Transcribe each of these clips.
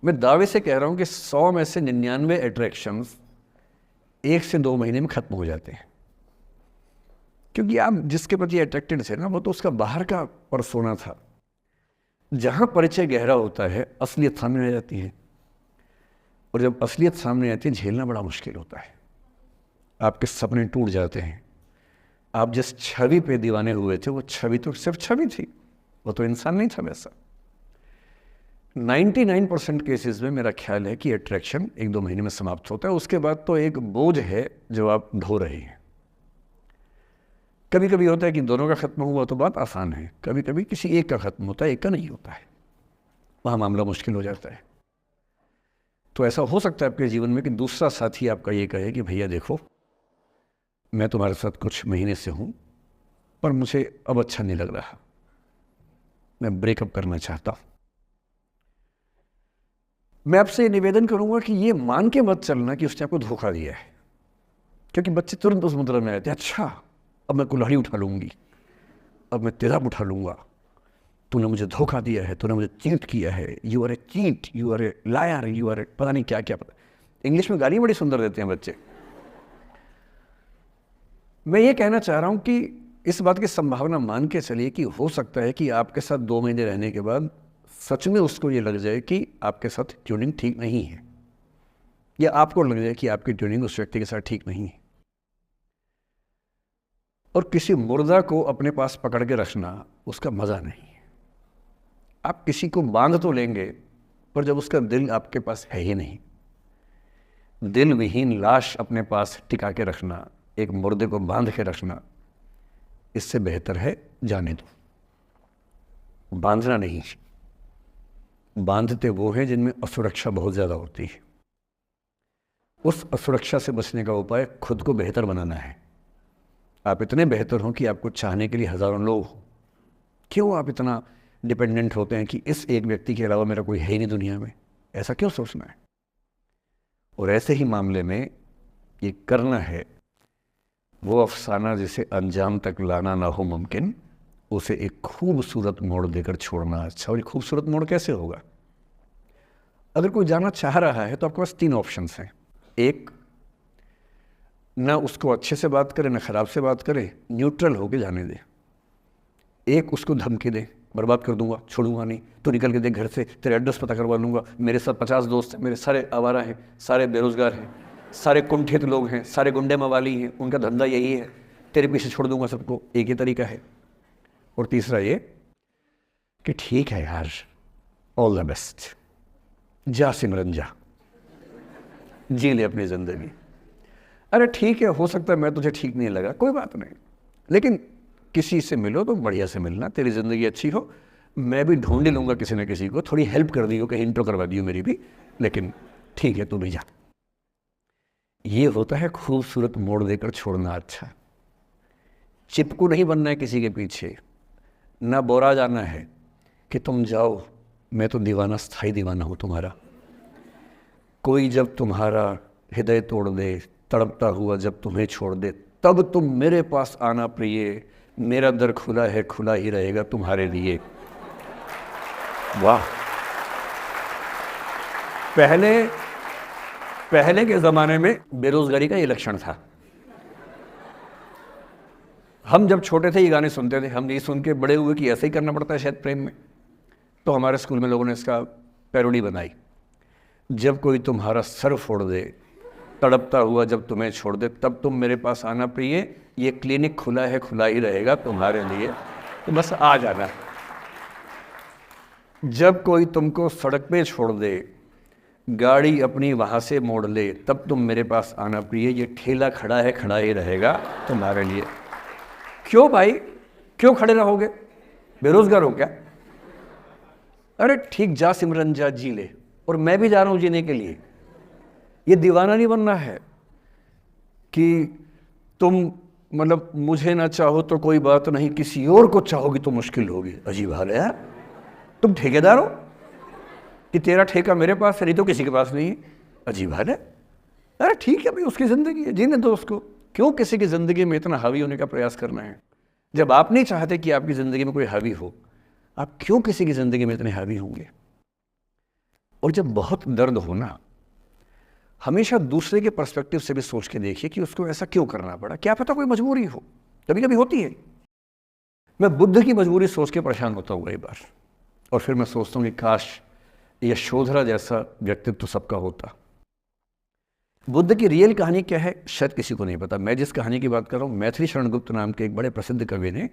मैं दावे से कह रहा हूँ कि 100 में से 99 अट्रैक्शंस 1 से 2 महीने में ख़त्म हो जाते हैं। क्योंकि आप जिसके प्रति अट्रैक्टेड थे ना, वो तो उसका बाहर का परसोना था। जहाँ परिचय गहरा होता है, असलियत सामने आ जाती है, और जब असलियत सामने आती है झेलना बड़ा मुश्किल होता है। आपके सपने टूट जाते हैं। आप जिस छवि पे दीवाने हुए थे, वो छवि तो सिर्फ छवि थी, वो तो इंसान नहीं था वैसा। 99% केसेस में मेरा ख्याल है कि अट्रैक्शन 1-2 महीने में समाप्त होता है। उसके बाद तो एक बोझ है जो आप ढो रहे हैं। कभी कभी होता है कि दोनों का खत्म हुआ तो बात आसान है, कभी कभी किसी एक का खत्म होता है, एक का नहीं होता है, वहाँ मामला मुश्किल हो जाता है। तो ऐसा हो सकता है आपके जीवन में कि दूसरा साथी आपका ये कहे कि भैया देखो, मैं तुम्हारे साथ कुछ महीने से हूँ, पर मुझे अब अच्छा नहीं लग रहा, मैं ब्रेकअप करना चाहता हूँ। मैं आपसे निवेदन करूंगा कि ये मान के मत चलना कि उसने आपको धोखा दिया है, क्योंकि बच्चे तुरंत उस मुद्रा में आते हैं, अच्छा अब मैं कुल्हाड़ी उठा लूंगी, अब मैं तेजाब उठा लूंगा, तूने मुझे धोखा दिया है, तूने मुझे चीट किया है, you are a cheat, you are a liar, you are a पता नहीं क्या क्या। पता इंग्लिश में गाली बड़ी सुंदर देते हैं बच्चे। मैं ये कहना चाह रहा हूं कि इस बात की संभावना मान के चलिए कि हो सकता है कि आपके साथ 2 महीने रहने के बाद सच में उसको ये लग जाए कि आपके साथ ट्यूनिंग ठीक नहीं है, या आपको लग जाए कि आपकी ट्यूनिंग उस व्यक्ति के साथ ठीक नहीं है। और किसी मुर्दा को अपने पास पकड़ के रखना उसका मज़ा नहीं है। आप किसी को बांध तो लेंगे, पर जब उसका दिल आपके पास है ही नहीं, दिल विहीन लाश अपने पास टिका के रखना, एक मुर्दे को बांध के रखना, इससे बेहतर है जाने दो। बांधना नहीं, बांधते वो हैं जिनमें असुरक्षा बहुत ज़्यादा होती है। उस असुरक्षा से बचने का उपाय खुद को बेहतर बनाना है। आप इतने बेहतर हों कि आपको चाहने के लिए हज़ारों लोग हों। क्यों आप इतना डिपेंडेंट होते हैं कि इस एक व्यक्ति के अलावा मेरा कोई है ही नहीं दुनिया में? ऐसा क्यों सोचना है? और ऐसे ही मामले में ये करना है वो अफसाना जिसे अंजाम तक लाना ना हो मुमकिन, उसे एक खूबसूरत मोड़ देकर छोड़ना अच्छा। और ये खूबसूरत मोड़ कैसे होगा? अगर कोई जाना चाह रहा है तो आपके पास 3 ऑप्शंस हैं। एक, ना उसको अच्छे से बात करे, ना ख़राब से बात करे, न्यूट्रल होके जाने दे। एक, उसको धमकी दे, बर्बाद कर दूंगा, छोड़ूंगा नहीं, तो निकल के देख घर से, तेरे एड्रेस पता करवा लूँगा, मेरे साथ 50 दोस्त हैं, मेरे सारे आवारा हैं, सारे बेरोज़गार हैं, सारे कुंठित लोग हैं, सारे गुंडे मवाली हैं, उनका धंधा यही है, तेरे पीछे छोड़ दूंगा सबको। एक ही तरीका है। और तीसरा ये कि ठीक है यार, ऑल द बेस्ट, जा सिमरन जा, जी ले अपनी ज़िंदगी। अरे ठीक है, हो सकता है मैं तुझे ठीक नहीं लगा, कोई बात नहीं, लेकिन किसी से मिलो तो बढ़िया से मिलना, तेरी ज़िंदगी अच्छी हो। मैं भी ढूंढ ही लूँगा किसी न किसी को, थोड़ी हेल्प कर दियो, कहीं इंट्रो करवा दियो मेरी भी, लेकिन ठीक है तू भी जा। ये होता है खूबसूरत मोड़ देकर छोड़ना अच्छा। चिपकू नहीं बनना है किसी के पीछे, ना बोरा जाना है कि तुम जाओ, मैं तो दीवाना, स्थाई दीवाना हूँ तुम्हारा। कोई जब तुम्हारा हृदय तोड़ दे, तड़पता हुआ जब तुम्हें छोड़ दे, तब तुम मेरे पास आना प्रिय, मेरा दर खुला है, खुला ही रहेगा तुम्हारे लिए। वाह! पहले के ज़माने में बेरोज़गारी का ये लक्षण था। हम जब छोटे थे ये गाने सुनते थे, हम ये सुन के बड़े हुए कि ऐसे ही करना पड़ता है शायद प्रेम में। तो हमारे स्कूल में लोगों ने इसका पैरोडी बनाई, जब कोई तुम्हारा सर फोड़ दे, तड़पता हुआ जब तुम्हें छोड़ दे, तब तुम मेरे पास आना प्रिय, ये क्लिनिक खुला है, खुला ही रहेगा तुम्हारे लिए, तो बस आ जाना। जब कोई तुमको सड़क पे छोड़ दे, गाड़ी अपनी वहाँ से मोड़ ले, तब तुम मेरे पास आना प्रिय, ये ठेला खड़ा है, खड़ा ही रहेगा तुम्हारे लिए। क्यों भाई, क्यों खड़े रहोगे? बेरोजगार हो क्या? अरे ठीक, जा सिमरन जा, जी ले, और मैं भी जा रहा हूँ जीने के लिए। ये दीवाना नहीं बनना है कि तुम मतलब मुझे ना चाहो तो कोई बात नहीं, किसी और को चाहोगी तो मुश्किल होगी। अजीब हाल है यार, तुम ठेकेदार हो कि तेरा ठेका मेरे पास है, नहीं तो किसी के पास नहीं है। अजीब हाल है। अरे ठीक है भाई, उसकी ज़िंदगी है, जीने दो उसको। क्यों किसी की ज़िंदगी में इतना हावी होने का प्रयास करना है? जब आप नहीं चाहते कि आपकी ज़िंदगी में कोई हावी हो, आप क्यों किसी की ज़िंदगी में इतने हावी होंगे? और जब बहुत दर्द हो ना, हमेशा दूसरे के पर्सपेक्टिव से भी सोच के देखिए कि उसको ऐसा क्यों करना पड़ा, क्या पता कोई मजबूरी हो, कभी कभी होती है। मैं बुद्ध की मजबूरी सोच के परेशान होता हूँ कई बार, और फिर मैं सोचता हूँ कि काश यशोधरा जैसा व्यक्तित्व सबका होता। बुद्ध की रियल कहानी क्या है शायद किसी को नहीं पता। मैं जिस कहानी की बात कर रहा हूँ, मैथिली शरण गुप्त नाम के एक बड़े प्रसिद्ध कवि ने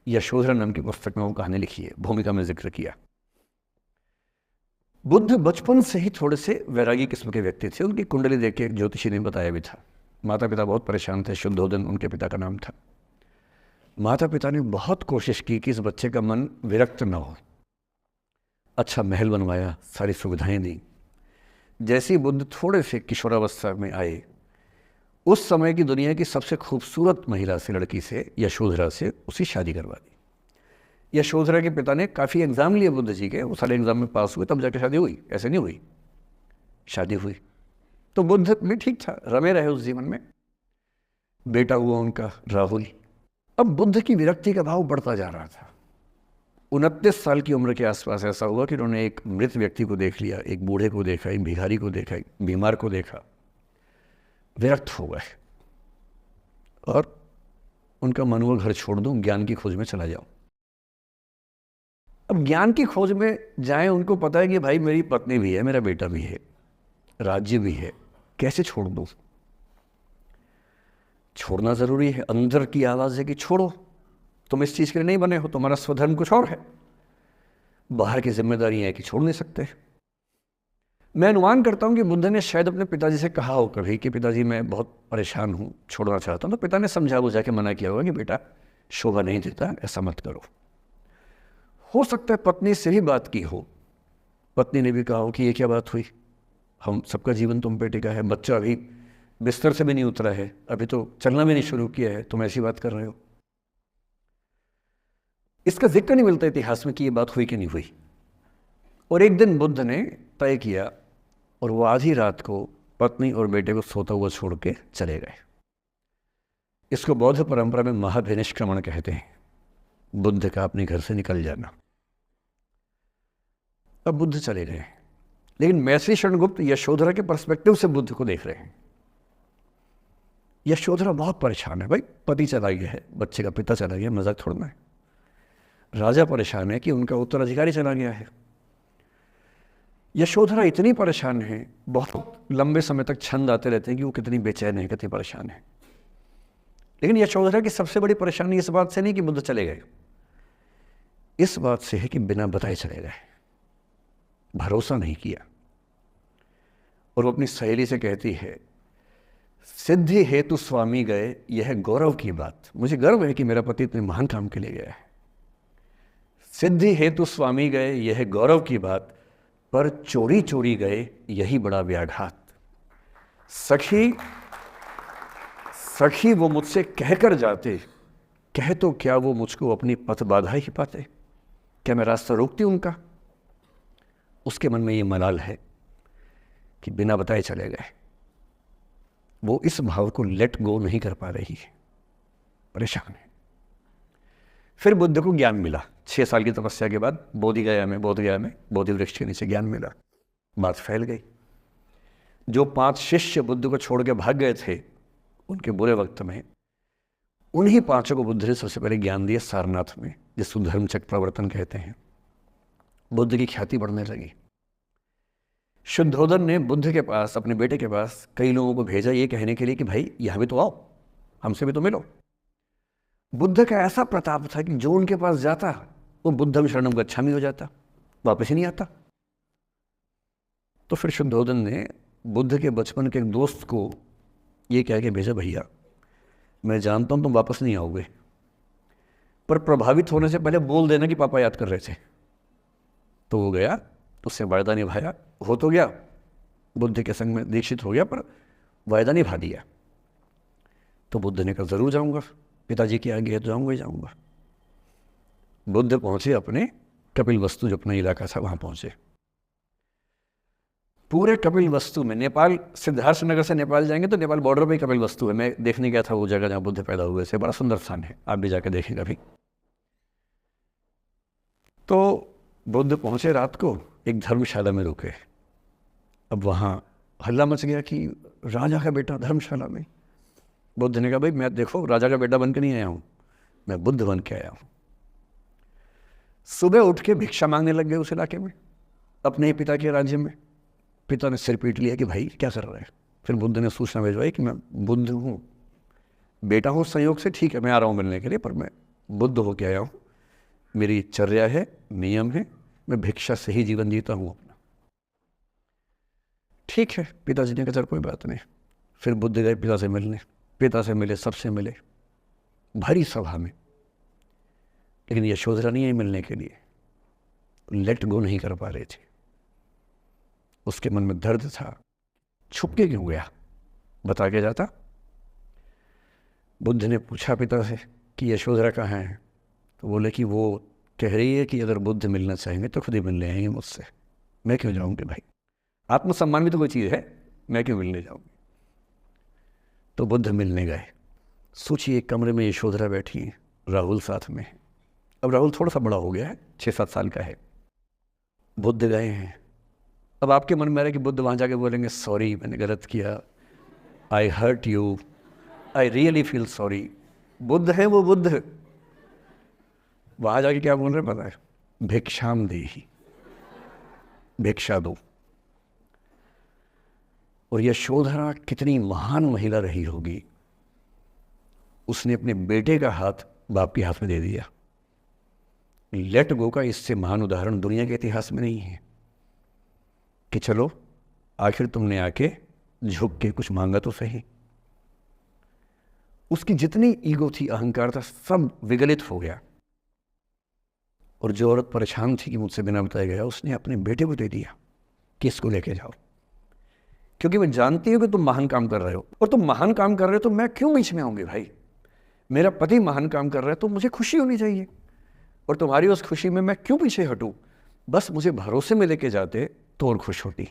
यशोधरा नाम की पुस्तक में वो कहानी लिखी है, भूमिका में जिक्र किया। बुद्ध बचपन से ही थोड़े से वैरागी किस्म के व्यक्ति थे। उनकी कुंडली देख के ज्योतिषी ने बताया भी था। माता पिता बहुत परेशान थे, शुद्धोदन उनके पिता का नाम था। माता पिता ने बहुत कोशिश की कि इस बच्चे का मन विरक्त न हो। अच्छा महल बनवाया, सारी सुविधाएं दी। जैसे ही बुद्ध थोड़े से किशोरावस्था में आए, उस समय की दुनिया की सबसे खूबसूरत महिला से, लड़की से, यशोधरा से उसकी शादी करवा दी। यशोधरा के पिता ने काफ़ी एग्ज़ाम लिए बुद्ध जी के, वो सारे एग्ज़ाम में पास हुए, तब जाकर शादी हुई, ऐसे नहीं हुई। शादी हुई तो बुद्ध भी ठीक था, रमे रहे उस जीवन में। बेटा हुआ उनका राहुल। अब बुद्ध की विरक्ति का भाव बढ़ता जा रहा था। 29 साल की उम्र के आसपास ऐसा हुआ कि उन्होंने एक मृत व्यक्ति को देख लिया, एक बूढ़े को देखा, एक भिखारी को देखा, एक बीमार को देखा। विरक्त हो गए और उनका मन हुआ घर छोड़ दूं, ज्ञान की खोज में चला जाऊं। अब ज्ञान की खोज में जाएं, उनको पता है कि भाई मेरी पत्नी भी है, मेरा बेटा भी है, राज्य भी है, कैसे छोड़ दूं। छोड़ना जरूरी है। अंदर की आवाज है कि छोड़ो, तुम इस चीज के लिए नहीं बने हो, तुम्हारा स्वधर्म कुछ और है। बाहर की जिम्मेदारी है कि छोड़ नहीं सकते। मैं अनुमान करता हूं कि बुद्ध ने शायद अपने पिताजी से कहा हो कभी कि पिताजी मैं बहुत परेशान हूं, छोड़ना चाहता हूं। तो पिता ने समझा बुझा के मना किया होगा कि बेटा शोभा नहीं देता, ऐसा मत करो। हो सकता है पत्नी से भी बात की हो, पत्नी ने भी कहा हो कि ये क्या बात हुई, हम सबका जीवन तुम पे टिका है, बच्चा अभी बिस्तर से भी नहीं उतरा है, अभी तो चलना भी नहीं शुरू किया है, तुम ऐसी बात कर रहे हो। इसका जिक्र नहीं मिलता इतिहास में कि ये बात हुई कि नहीं हुई। और एक दिन बुद्ध ने तय किया और वो आधी रात को पत्नी और बेटे को सोता हुआ छोड़ के चले गए। इसको बौद्ध परंपरा में महाभिनिष्क्रमण कहते हैं, बुद्ध का अपने घर से निकल जाना। अब बुद्ध चले गए, लेकिन मैथिली शरण गुप्त यशोधरा के पर्सपेक्टिव से बुद्ध को देख रहे हैं। यशोधरा बहुत परेशान है, भाई पति चला गया है, बच्चे का पिता चला गया, मजाक थोड़ना है। राजा परेशान है कि उनका उत्तराधिकारी चला गया है। यशोधरा इतनी परेशान है, बहुत लंबे समय तक छंद आते रहते हैं कि वो कितनी बेचैन है, कितनी परेशान है। लेकिन यशोधरा की सबसे बड़ी परेशानी इस बात से नहीं कि बुद्ध चले गए, इस बात से है कि बिना बताए चले गए, भरोसा नहीं किया। और वो अपनी सहेली से कहती है, सिद्धि हेतु स्वामी गए, यह गौरव की बात। मुझे गर्व है कि मेरा पति इतने महान काम के लिए गया है। सिद्धि हेतु स्वामी गए, यह गौरव की बात, पर चोरी चोरी गए, यही बड़ा व्याघात। सखी सखी वो मुझसे कहकर जाते, कह तो क्या वो मुझको अपनी पथ बाधा ही पाते, क्या मैं रास्ता रोकती उनका। उसके मन में ये मलाल है कि बिना बताए चले गए। वो इस भाव को लेट गो नहीं कर पा रही है, परेशान है। फिर बुद्ध को ज्ञान मिला। 6 साल की तपस्या के बाद बोधगया में बोधि वृक्ष के नीचे ज्ञान मिला। बात फैल गई। जो 5 शिष्य बुद्ध को छोड़ के भाग गए थे उनके बुरे वक्त में, उन्हीं 5 को बुद्ध ने सबसे पहले ज्ञान दिया सारनाथ में, जिसको धर्मचक्र प्रवर्तन कहते हैं। बुद्ध की ख्याति बढ़ने लगी। शुद्धोदन ने बुद्ध के पास, अपने बेटे के पास कई लोगों को भेजा ये कहने के लिए कि भाई यहां भी तो आओ, हमसे भी तो मिलो। बुद्ध का ऐसा प्रताप था कि जो उनके पास जाता वो बुद्धम शरणम गच्छामि हो जाता, वापस ही नहीं आता। तो फिर शुद्धोदन ने बुद्ध के बचपन के एक दोस्त को ये कह के भेजा, भैया मैं जानता हूं तुम वापस नहीं आओगे, पर प्रभावित होने से पहले बोल देना कि पापा याद कर रहे थे। तो वो गया, उससे वायदा निभाया, हो तो गया, बुद्ध के संग में दीक्षित हो गया, पर वायदा निभा दिया। तो बुद्ध ने कहा जरूर जाऊंगा, पिताजी की आगे तो जाऊंगा ही जाऊंगा। बुद्ध पहुंचे अपने कपिलवस्तु, जो अपना इलाका था वहां पहुंचे। पूरे कपिलवस्तु में, नेपाल सिद्धार्थ नगर से नेपाल जाएंगे तो नेपाल बॉर्डर पे ही कपिलवस्तु है। मैं देखने गया था वो जगह जहां बुद्ध पैदा हुए थे, बड़ा सुंदर स्थान है, आप भी जाकर देखें कभी। तो बुद्ध पहुंचे, रात को एक धर्मशाला में रुके। अब वहाँ हल्ला मच गया कि राजा का बेटा धर्मशाला में। बुद्ध ने कहा भाई मैं देखो राजा का बेटा बन के नहीं आया हूँ, मैं बुद्ध बन के आया हूँ। सुबह उठ के भिक्षा मांगने लग गए उस इलाके में, अपने ही पिता के राज्य में। पिता ने सिर पीट लिया कि भाई क्या कर रहा है। फिर बुद्ध ने सूचना भिजवाई कि मैं बुद्ध हूँ, बेटा हूँ संयोग से, ठीक है मैं आ रहा हूँ मिलने के लिए, पर मैं बुद्ध होके आया हूँ, मेरी चर्या है, नियम है, मैं भिक्षा से ही जीवन जीता हूँ अपना। ठीक है, पिताजी ने कहा चल कोई बात नहीं। फिर बुद्ध गए पिता से मिलने, पिता से मिले, सबसे मिले भारी सभा में, लेकिन यशोधरा नहीं आई मिलने के लिए, लेट गो नहीं कर पा रहे थे। उसके मन में दर्द था, छुप के क्यों गया, बता के जाता। बुद्ध ने पूछा पिता से कि यशोधरा कहाँ है, तो बोले कि वो कह रही है कि अगर बुद्ध मिलना चाहेंगे तो खुद ही मिलने आएंगे मुझसे, मैं क्यों जाऊंगी भाई, आत्मसम्मान भी तो कोई चीज़ है, मैं क्यों मिलने जाऊंगी। तो बुद्ध मिलने गए। सोचिए एक कमरे में यशोधरा बैठी है, राहुल साथ में है। अब राहुल थोड़ा सा बड़ा हो गया है, 6-7 साल का है। बुद्ध गए हैं। अब आपके मन में आ रहा है कि बुद्ध वहाँ जाके बोलेंगे सॉरी मैंने गलत किया, I hurt you, I really feel sorry. बुद्ध है वो बुद्ध, वहाँ जाके क्या बोल रहे पता है, भिक्षाम देहि, भिक्षा दो। और यशोधरा कितनी महान महिला रही होगी, उसने अपने बेटे का हाथ बाप के हाथ में दे दिया। लेट गो का इससे महान उदाहरण दुनिया के इतिहास में नहीं है कि चलो आखिर तुमने आके झुक के कुछ मांगा तो सही। उसकी जितनी ईगो थी, अहंकार था, सब विगलित हो गया। और जो औरत परेशान थी कि मुझसे बिना बताए गया, उसने अपने बेटे को दे दिया कि इसको लेके जाओ, क्योंकि मैं जानती हूँ कि तुम महान काम कर रहे हो, और तुम महान काम कर रहे हो तो मैं क्यों बीच में आऊँगी भाई। मेरा पति महान काम कर रहा है तो मुझे खुशी होनी चाहिए, और तुम्हारी उस खुशी में मैं क्यों पीछे हटूँ। बस मुझे भरोसे में लेके जाते तो और खुश होती।